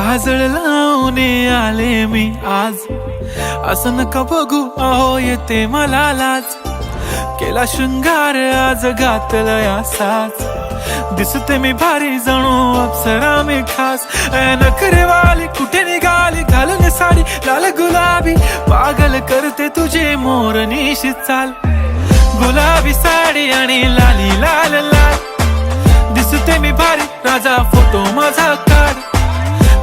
काजळ लावून आले मी आज, असं नका बघू अहो येते मला लाज. केला शृंगार आज घातलाय असाच, दिसते मी भारी जणू अप्सरा मी खास. नखरेवाली कुठे निघाली घालून साडी लाल गुलाबी, पागल करते तुझे मोरनीशी चाल. गुलाबी साडी आणि लाली लाल लाल, दिसते मी भारी राजा फोटो माझा काढ.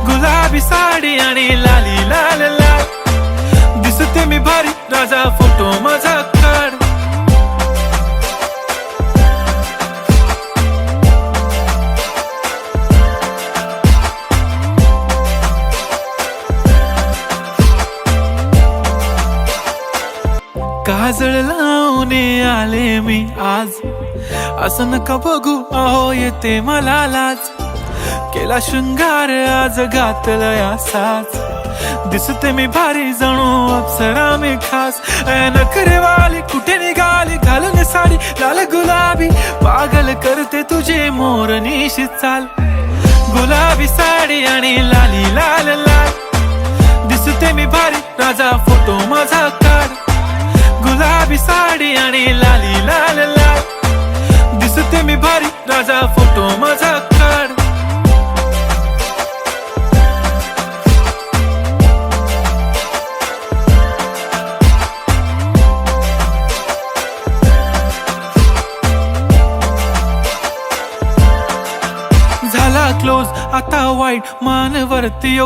गुलाबी साडी आणि लाली लाल लाल, दिसते मी भारी राजा फोटो माझा काढ. काजळ लावून आले मी आज, असं नका बघू अहो येते मला लाज. केला शृंगार आज घातलाय असाच, दिसते मी भारी जणू अप्सरा मी खास. नखरेवाली कुठे निघाली घालून साडी लाल गुलाबी, पागल करते तुझे मोरनीशी चाल. गुलाबी साडी आणि लाली लाल लाल, दिसते मी भारी राजा फोटो माझा काढ. गुलाबी साडी आणि लाली लाल लाल, दिसते मी भारी राजा फोटो माझा काढ. झाला क्लोज आता वाईट मानवरती